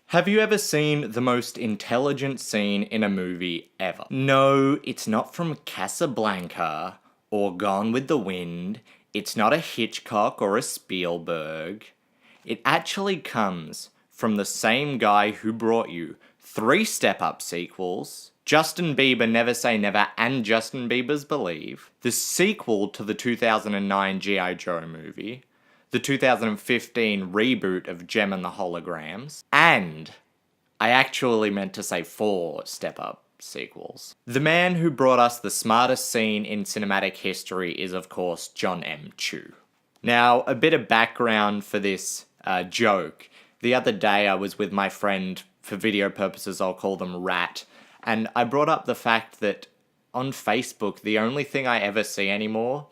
Have you ever seen the most intelligent scene in a movie ever? No, it's not from Casablanca or Gone with the Wind. It's not a Hitchcock or a Spielberg. It actually comes from the same guy who brought you 3 Step Up sequels, Justin Bieber Never Say Never and Justin Bieber's Believe, the sequel to the 2009 G.I. Joe movie, the 2015 reboot of Gem and the Holograms, and I actually meant to say 4 Step Up sequels. The man who brought us the smartest scene in cinematic history is, of course, John M. Chu. Now, a bit of background for this joke. The other day I was with my friend, for video purposes I'll call them Rat, and I brought up the fact that on Facebook the only thing I ever see anymore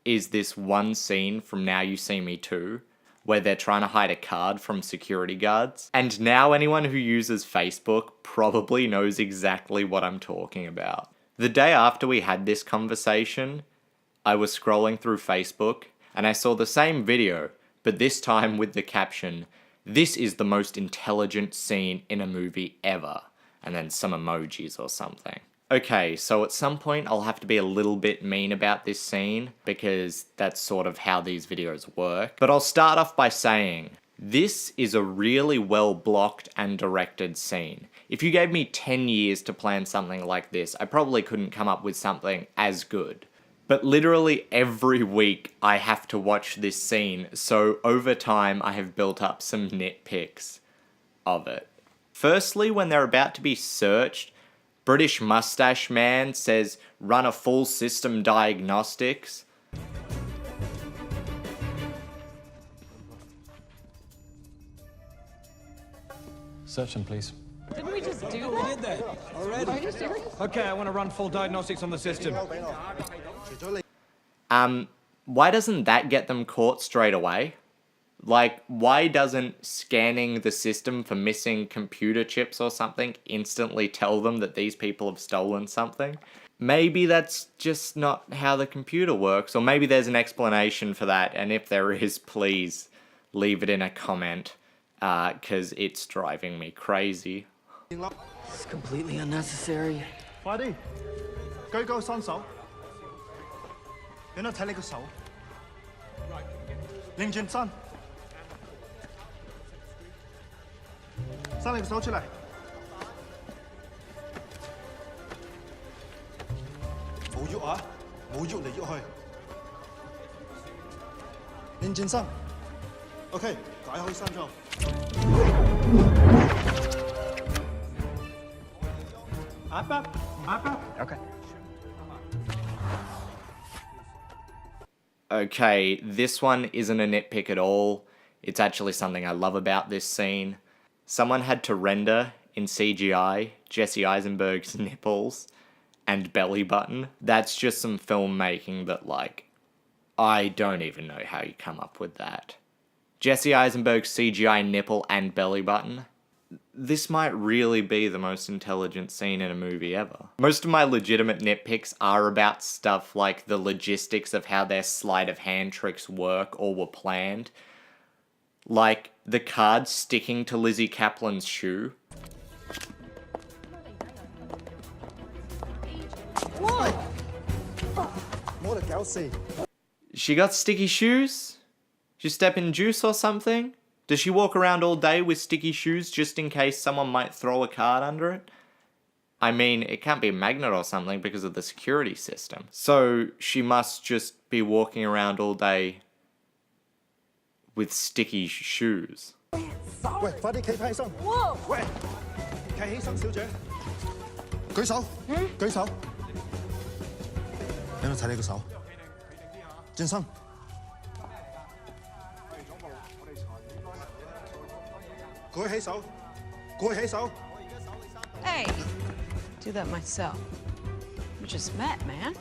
is this one scene from Now You See Me Too, where they're trying to hide a card from security guards. And now anyone who uses Facebook probably knows exactly what I'm talking about. The day after we had this conversation, I was scrolling through Facebook and I saw the same video, but this time with the caption, "This is the most intelligent scene in a movie ever," and then some emojis or something. Okay, so at some point I'll have to be a little bit mean about this scene, because that's sort of how these videos work. But I'll start off by saying, this is a really well blocked and directed scene. If you gave me 10 years to plan something like this, I probably couldn't come up with something as good. But literally every week I have to watch this scene, so over time I have built up some nitpicks of it. Firstly, when they're about to be searched, British mustache man says, "Run a full system diagnostics." Search them, please. Didn't we just do that? We did that already. Are you serious? Okay, I want to run full diagnostics on the system. Why doesn't that get them caught straight away? Like, why doesn't scanning the system for missing computer chips or something instantly tell them that these people have stolen something? Maybe that's just not how the computer works, or maybe there's an explanation for that, and if there is, please leave it in a comment, because it's driving me crazy. It's completely unnecessary. 快啲，舉高雙手，俾我睇你個手，擰轉身，伸你個手出嚟，冇喐啊，冇喐嚟喐去，擰轉身 ，OK， 解開衫裝。Okay. Okay, this one isn't a nitpick at all. It's actually something I love about this scene. Someone had to render in CGI Jesse Eisenberg's nipples and belly button. That's just some filmmaking that, like, I don't even know how you come up with that. Jesse Eisenberg's CGI nipple and belly button. This might really be the most intelligent scene in a movie ever. Most of my legitimate nitpicks are about stuff like the logistics of how their sleight of hand tricks work or were planned. Like the card sticking to Lizzie Kaplan's shoe. She got sticky shoes? She step in juice or something? Does she walk around all day with sticky shoes just in case someone might throw a card under it? I mean, it can't be a magnet or something because of the security system. So she must just be walking around all day with sticky shoes. 喂，快啲企翻起身！喂，企起身，小姐，舉手，舉手，俾我睇你個手，轉身。 舉起手，舉起手。 Hey, do that myself. We just met, man.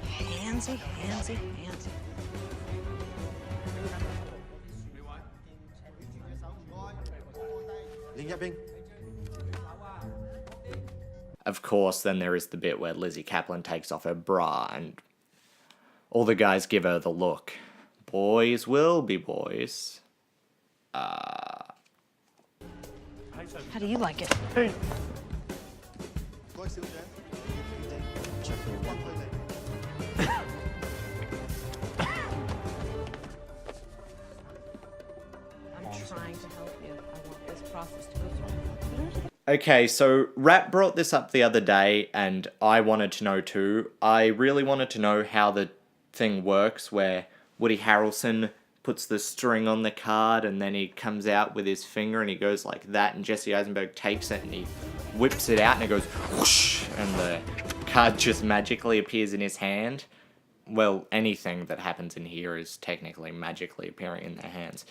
Handsy, handsy, handsy. Of course, then there is the bit where Lizzie Kaplan takes off her bra and all the guys give her the look. Boys will be boys. How do you like it? 該小姐，你哋着到屈佢嚟。I'm trying to help you. I want this process to go through. Okay, so Rat brought this up the other day, and I wanted to know too. I really wanted to know how the thing works where Woody Harrelson puts the string on the card and then he comes out with his finger and he goes like that, and Jesse Eisenberg takes it and he whips it out and it goes whoosh, and the card just magically appears in his hand. Well, anything that happens in here is technically magically appearing in their hands.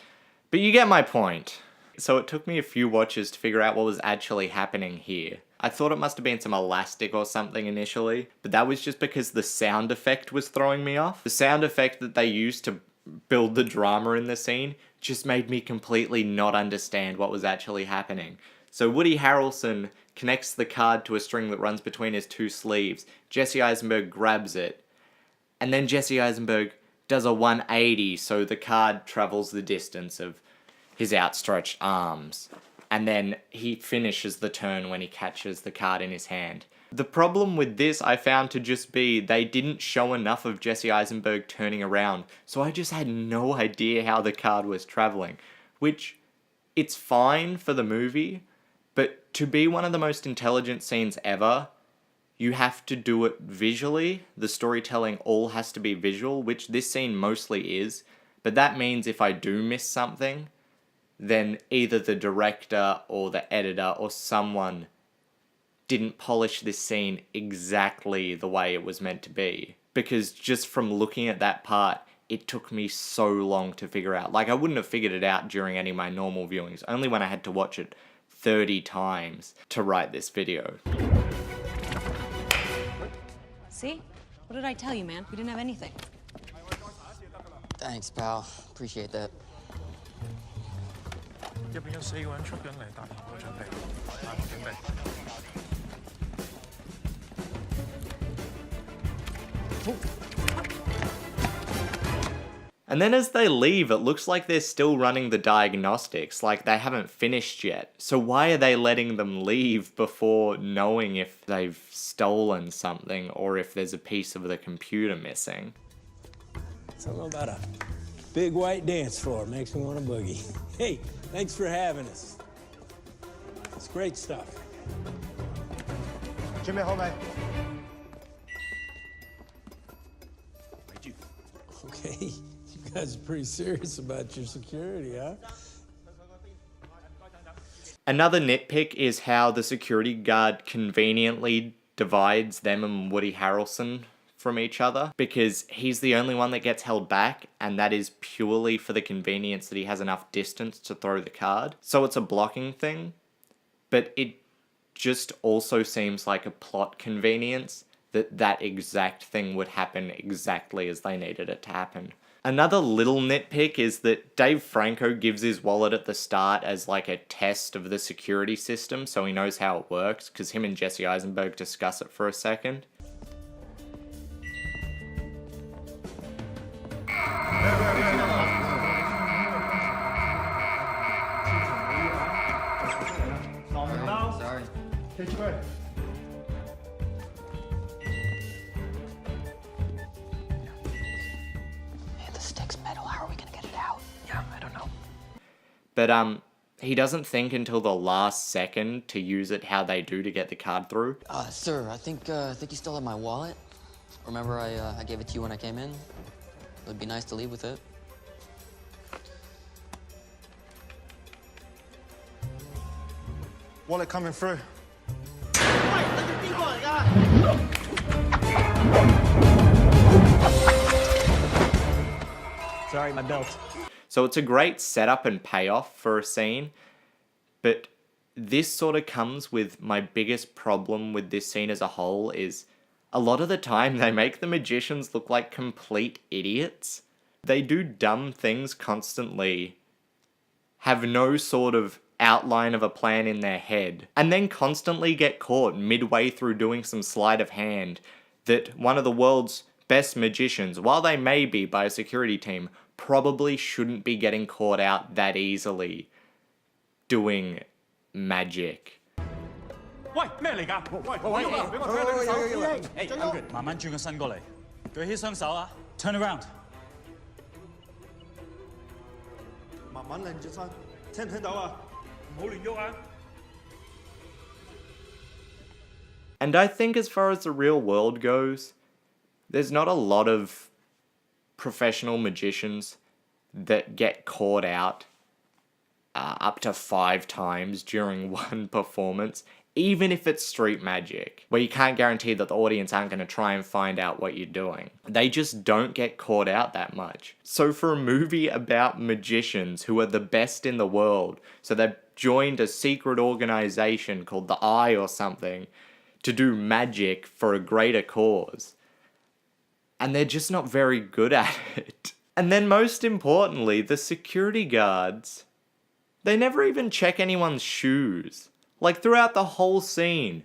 But you get my point. So it took me a few watches to figure out what was actually happening here. I thought it must have been some elastic or something initially, but that was just because the sound effect was throwing me off. The sound effect that they used to build the drama in the scene just made me completely not understand what was actually happening. So Woody Harrelson connects the card to a string that runs between his two sleeves. Jesse Eisenberg grabs it, and then Jesse Eisenberg does a 180 so the card travels the distance of his outstretched arms. And then he finishes the turn when he catches the card in his hand. The problem with this I found to just be they didn't show enough of Jesse Eisenberg turning around, so I just had no idea how the card was traveling, which it's fine for the movie, but to be one of the most intelligent scenes ever, you have to do it visually. The storytelling all has to be visual, which this scene mostly is, but that means if I do miss something, then either the director or the editor or someone didn't polish this scene exactly the way it was meant to be. Because just from looking at that part, it took me so long to figure out. Like, I wouldn't have figured it out during any of my normal viewings, only when I had to watch it 30 times to write this video. See? What did I tell you, man? We didn't have anything. Thanks, pal. Appreciate that. 入邊有4個人出緊嚟，大堂個準備，大堂準備。 And then as they leave, it looks like they're still running the diagnostics, like they haven't finished yet. So why are they letting them leave before knowing if they've stolen something or if there's a piece of the computer missing? Something about a big white dance floor makes me want to boogie. Hey, thanks for having us. It's great stuff. 準備好未？ Okay, you guys are pretty serious about your security, huh? Another nitpick is how the security guard conveniently divides them and Woody Harrelson from each other, because he's the only one that gets held back, and that is purely for the convenience that he has enough distance to throw the card. So it's a blocking thing, but it just also seems like a plot convenience that that exact thing would happen exactly as they needed it to happen. Another little nitpick is that Dave Franco gives his wallet at the start as like a test of the security system, so he knows how it works, because him and Jesse Eisenberg discuss it for a second. Sorry. 企出去。 Hey, the stick's metal. How are we gonna get it out? Yeah, I don't know. But he doesn't think until the last second to use it how they do to get the card through. Sir, I think you still have my wallet. Remember I gave it to you when I came in? It would be nice to leave with it. Wallet coming through. Sorry, my belt. So it's a great setup and payoff for a scene, but this sort of comes with my biggest problem with this scene as a whole is a lot of the time they make the magicians look like complete idiots. They do dumb things constantly, have no sort of outline of a plan in their head, and then constantly get caught midway through doing some sleight of hand that one of the world's best magicians, while they may be by a security team, probably shouldn't be getting caught out that easily doing magic. 喂，咩嚟㗎？喂，俾我睇下你手。Hey, I'm good. 慢慢轉個身過嚟，舉起雙手啊 ！Turn around。慢慢擰轉身，聽唔聽到啊？唔好亂喐啊！ And I think as far as the real world goes, there's not a lot of professional magicians that get caught out up to 5 times during one performance, even if it's street magic, where you can't guarantee that the audience aren't going to try and find out what you're doing. They just don't get caught out that much. So for a movie about magicians who are the best in the world, so they've joined a secret organization called the Eye or something, to do magic for a greater cause. And they're just not very good at it. And then most importantly, the security guards, they never even check anyone's shoes. Like throughout the whole scene,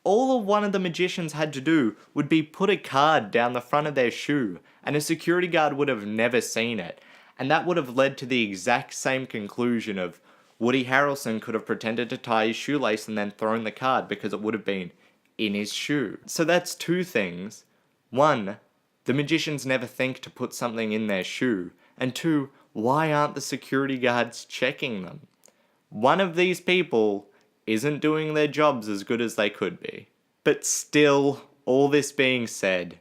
all one of the magicians had to do would be put a card down the front of their shoe, and a security guard would have never seen it. And that would have led to the exact same conclusion of Woody Harrelson could have pretended to tie his shoelace and then thrown the card because it would have been in his shoe. So that's 2 things. 1, the magicians never think to put something in their shoe. And 2, why aren't the security guards checking them? One of these people isn't doing their jobs as good as they could be. But still, all this being said,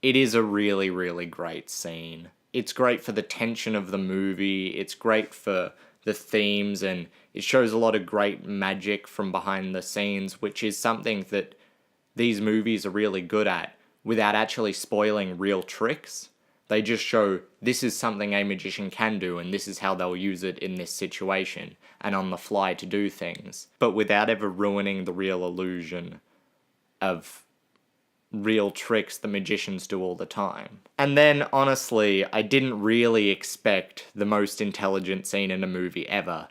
it is a really, really great scene. It's great for the tension of the movie, it's great for the themes, and it shows a lot of great magic from behind the scenes, which is something that these movies are really good at, without actually spoiling real tricks. They just show this is something a magician can do and this is how they'll use it in this situation and on the fly to do things, but without ever ruining the real illusion of real tricks the magicians do all the time. And then, honestly, I didn't really expect the most intelligent scene in a movie ever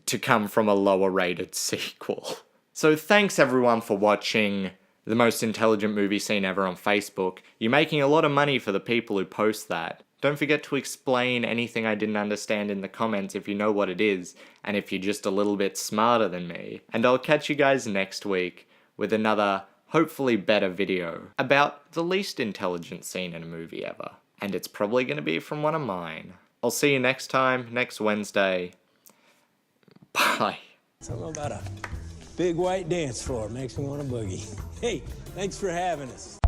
to come from a lower rated sequel. So thanks everyone for watching the most intelligent movie scene ever on Facebook. You're making a lot of money for the people who post that. Don't forget to explain anything I didn't understand in the comments if you know what it is, and if you're just a little bit smarter than me. And I'll catch you guys next week with another, hopefully better video about the least intelligent scene in a movie ever. And it's probably going to be from one of mine. I'll see you next time, next Wednesday. Bye. Something about a big white dance floor makes me want to boogie. Hey, thanks for having us.